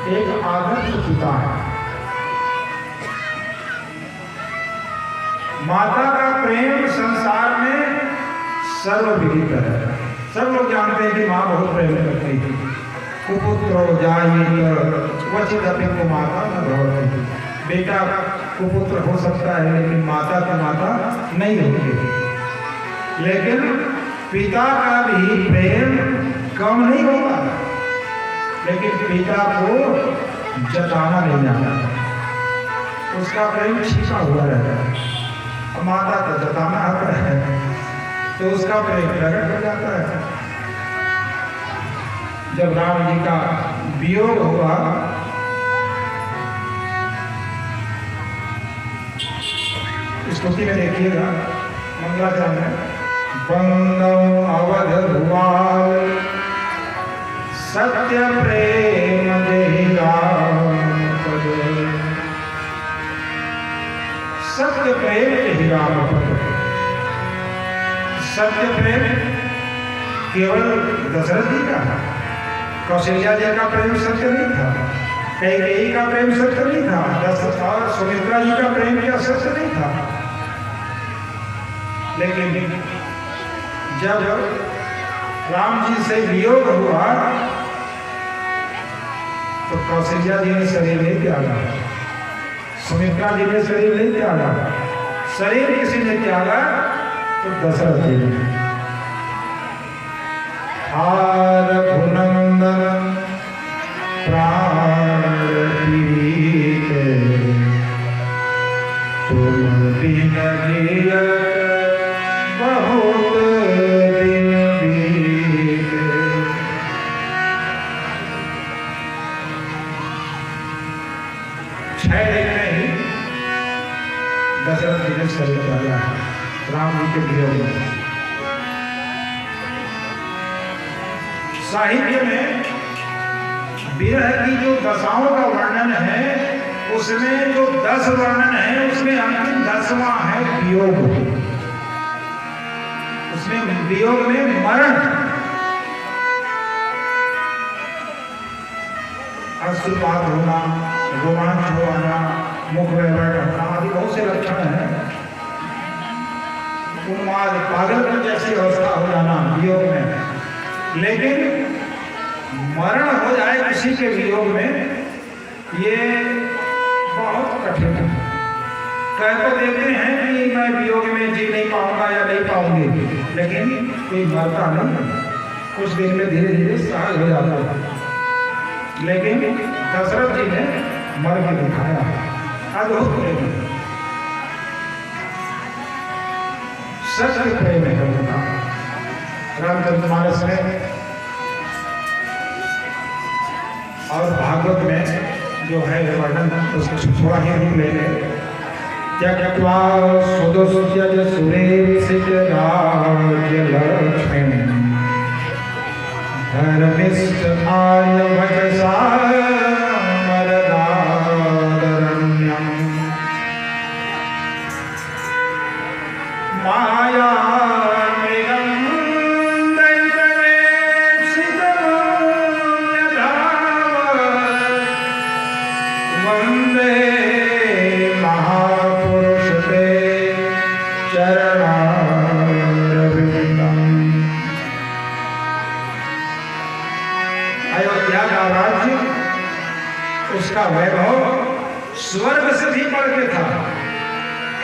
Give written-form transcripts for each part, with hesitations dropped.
एक आदर्श पिता है। माता का प्रेम संसार में सर्वविदित है। सब लोग जानते हैं कि माँ बहुत प्रेम करती थी। कुपुत्रो जायेत क्वचिदपि कुमाता न भवति। बेटा कुपुत्र हो सकता है लेकिन माता की माता नहीं होती। लेकिन पिता का भी प्रेम कम नहीं होगा, लेकिन पिता को जताना नहीं आता, उसका प्रेम छिपा हुआ रहता है। और माता का जताना आता है तो उसका प्रेम प्रकट हो जाता है। जब राम जी का वियोग हुआ, स्तुति में देखिएगा मंगलाचरण में, बंदो अवध भुआल सत्य प्रेम जहि राम पद। सत्य प्रेम जहि राम पद। सत्य प्रेम केवल दशरथ जी का, कौशल्या जी का प्रेम सत्य नहीं था, कैकेयी का प्रेम सत्य नहीं था, दशरथ और सुमित्रा जी का प्रेम क्या सत्य नहीं था। लेकिन जब राम जी से वियोग हुआ तो कौशल्या जी ने शरीर नहीं त्यागा, सुमित्रा जी ने शरीर नहीं त्यागा। शरीर किसी ने त्यागा तो दशरथ जी ने। हार भुनंदन प्राण पीड़ित तुम बिन जियत बहुत दिन बीते। छह दिन में ही दशरथ जी ने शरीर त्यागा राम जी के वियोग में। साहित्य में विरह की जो दशाओं का वर्णन है, उसमें जो 10 वर्णन है उसमें अंतिम 10वां है वियोग। उसमें वियोग में मरण, अश्रुपात होना, रोमांच हो आना, मुख में बैठना आदि बहुत से लक्षण हैं। उन्माद, पागलपन जैसी अवस्था हो जाना वियोग में। लेकिन मरण हो जाए किसी के वियोग में, ये बहुत कठिन है। कह तो देते हैं कि मैं वियोग में जी नहीं पाऊंगा या नहीं पाऊंगी, लेकिन कोई मरता नहीं, कुछ दिन में धीरे धीरे सहज हो जाता है। लेकिन दशरथ जी ने मर के दिखाया अद्भुत प्रेम। सत्य प्रेम है रामचरितमानस में और भागवत में जो है वर्णन, उसको थोड़ा ही रूप ले लें। त्यक्त्वा सुदुस्त्यज सुरेशित राज्य लक्ष्मी धर्मिष्ठ आर्य भजसा मरदादरण्यम् माया उसका वैभव स्वर्ग से भी बढ़ के था,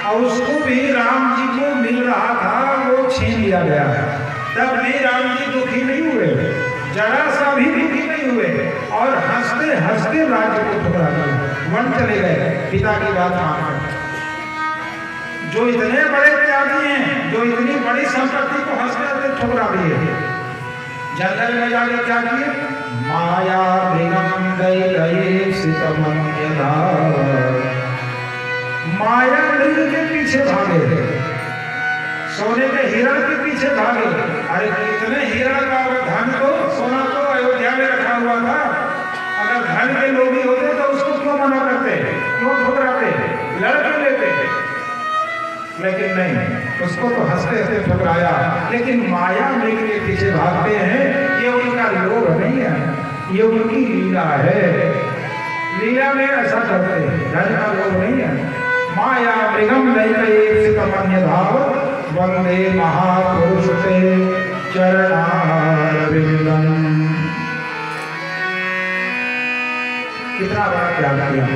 और उसको भी राम जी को मिल रहा था, वो छीन लिया गया। तब भी राम जी दुखी नहीं हुए, जरा सा भी दुखी नहीं हुए, और हंसते हंसते राज्य को ठुकरा दिया, वन चले गए पिता की बात मानकर। जो इतने बड़े त्यागी हैं, जो इतनी बड़ी संपत्ति को हंसते हंसते ठुकरा दिए, जंगल में जाके क्या किए? माया माया मृग के पीछे भागे, सोने के हिरण के पीछे भागे। अरे कितने हिरण का धन तो सोना तो अयोध्या में रखा हुआ था, अगर धन के लोग ही होते तो उसको क्यों मना करते, क्यों ठुकराते, लड़के लेते। लेकिन नहीं, उसको तो हंसते हंसते ठुकराया। लेकिन माया मृग के पीछे भागते हैं, ये उनका लोभ नहीं है, ये उनकी लीला है। लीला में ऐसा करते हैं, धन का लोग नहीं है। माया मृगम नैकमन्य धाव वंदे महापुरुष से चरणारविंदम। कितना बड़ा त्याग किया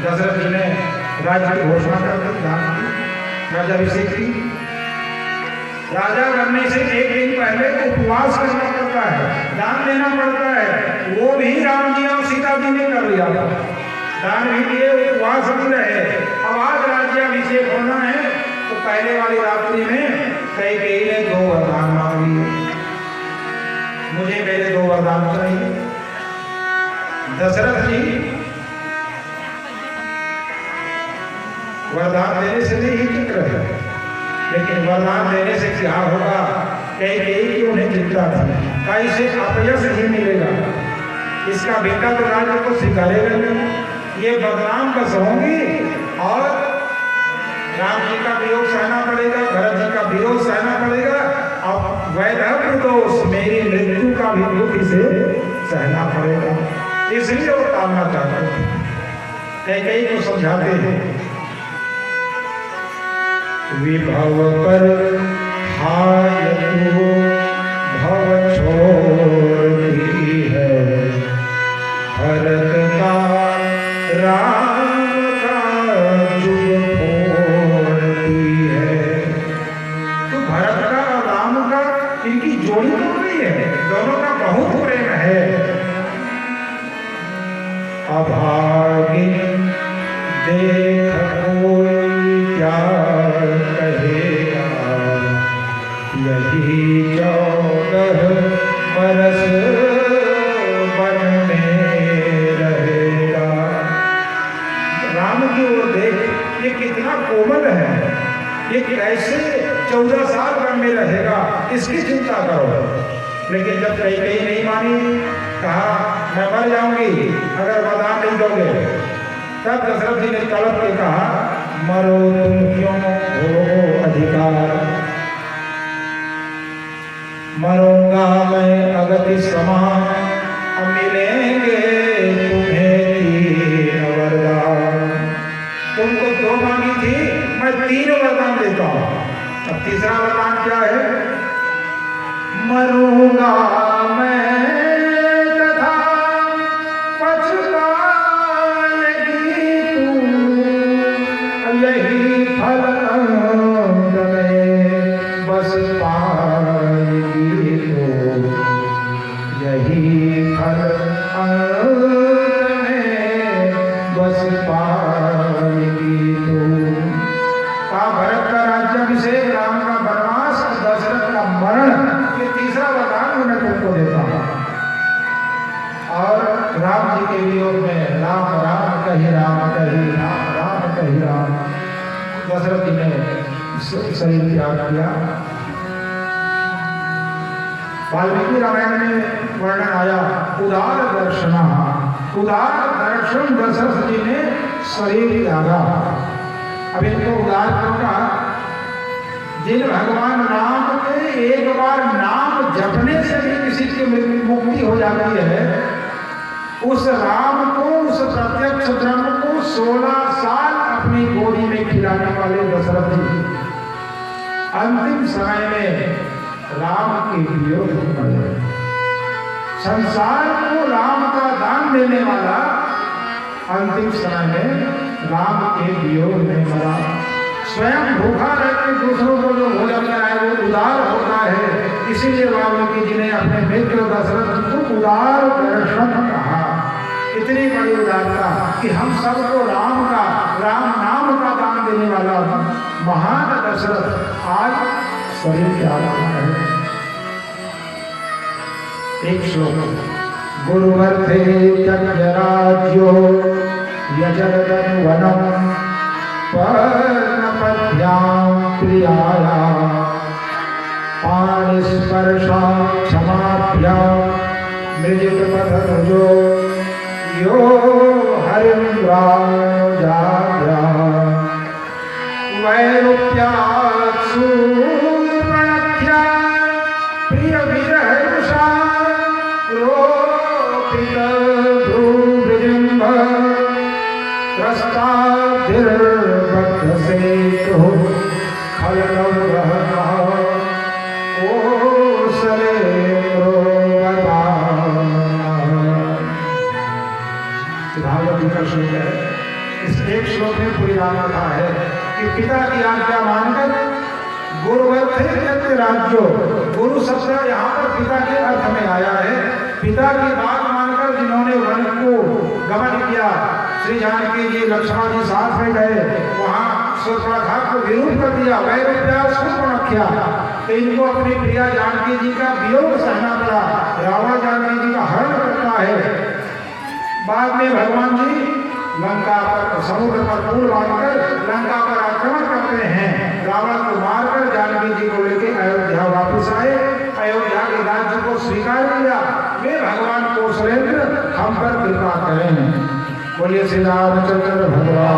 दशरथ जी ने। राज्य की घोषणा कर दी, राजाभिषेक की। राजा बनने से एक दिन पहले उपवास करना पड़ता है, दान देना पड़ता है। वो भी राम जी और सीता जी ने कर लिया, दान भी दिए, उपवास भी रहे। अब आज राज्याभिषेक होना है तो पहले वाली रात्रि में कैकेयी ने 2 वरदान मांग लिए, मुझे मेरे 2 वरदान चाहिए। दशरथ जी वरदान देने से नहीं चित्र है, लेकिन वरदान देने से क्या होगा, कैकेयी की उन्हें चिंता थी, कैसे अपयश ही मिलेगा, इसका बेटा तो राज्य को स्वीकारेगा नहीं, ये बदनाम बस होंगी और राम जी का वियोग सहना पड़ेगा, भरत जी का वियोग सहना पड़ेगा, अब वैधव्य दोष मेरी मृत्यु का भी दुख इसे सहना पड़ेगा। इसलिए वो टालना चाहते हैं। कैकेयी को समझाते हैं, विभव पर हाय तू भव छोड़ती है, भरत का राम का जुग फोड़ती है। तो भरत का और राम का इनकी जोड़ी तो नहीं है, दोनों का बहुत प्रेम है। अभागिन देख कोई क्या कहेगा, यही 14 बरस वन में रहेगा। राम की ओर देख, ये कितना कोमल है, ये कैसे 14 साल वन में रहेगा, इसकी चिंता करो। लेकिन जब कैकेयी नहीं मानी, कहा मैं मर जाऊंगी अगर वरदान नहीं दोगे, तब दशरथ जी ने तड़प के कहा, मरो तुम क्यों हो अधिकार, मरूंगा मैं अगति समान, अब मिलेंगे तुम्हें 3 वरदान। तुमको 2 मांगी थी, मैं 3 वरदान देता हूं। अब तीसरा वरदान क्या है, मरूंगा मैं तथा पछताएगी तू, यही फल अंत में बस पाएगी तू, यही फल अंत में बस पाएगी तू। कहा भरत का राज्याभिषेक, राम का वनवास, दशरथ का मरण, ये तीसरा वरदान मैं तुमको देता हूं। और राम जी के वियोग में राम राम कही राम कही, राम राम कही राम। दशरथ जी ने शरीर त्याग किया। वाल्मीकि रामायण में वर्णन आया, उदार दर्शन, उदार दर्शन दशरथ जी ने शरीर त्यागा। अब इनको उदार क्यों कहा, जिन भगवान राम के एक बार नाम जपने से भी किसी की मुक्ति हो जाती है, उस राम को, उस प्रत्यक्ष ब्रह्म को 16 साल अपनी गोदी में खिलाने वाले दशरथ जी अंतिम समय में राम के वियोग में पड़े। संसार को राम का दान देने वाला अंतिम समय में राम के वियोग में मरा। स्वयं भूखा रहकर दूसरों को जो भोजन कराए वो उदार होता है। इसीलिए वाल्मीकि जी ने अपने मित्र दशरथ को उदार दर्शन कहा। इतनी बड़ी उदारता कि हम सबको राम नाम का दान देने वाला महान दशरथ आज शरीर त्याग रहा है। एक श्लोक, गुरुवर्थे त्यज्यराज्यो यजरदनु वनम पर्णपद्भ्यां प्रियाया पाणिस्पर्शा क्षमाभ्यां मृजितपथनुजो यो हरिन्द्राजाभ्यां वैरूप्यात् शूर्पणख्या प्रियविरहर्षा रोपित भ्रूविजृम्भ त्रस्ता दिल से तो खल रहना ओ सरे भागवत जी का श्लोक है। इस एक श्लोक में पूरी राम कथा है कि पिता की आज्ञा मानकर गुरुवर्थे राज्यो, गुरु शब्द यहाँ पर पिता के अर्थ में आया है। पिता की बात मानकर जिन्होंने वन को गमन किया, श्री जानकी जी लक्ष्मण जी साथ में गए, वहाँ शूर्पणखा को विरोध कर दिया, शूर्पणखा, तो इनको अपनी प्रिया जानकी जी का वियोग सहना पड़ा। रावण जानकी जी का हरण करता है। बाद में भगवान जी लंका पर समुद्र पर पुल बांधकर लंका पर आक्रमण करते हैं। रावण को मारकर जानकी जी को लेकर अयोध्या वापस आए। अयोध्या के राज्य को स्वीकार किया। वे भगवान कौशलेंद्र हम पर कृपा करें। बोलिए श्री रामचंद्र भगवान।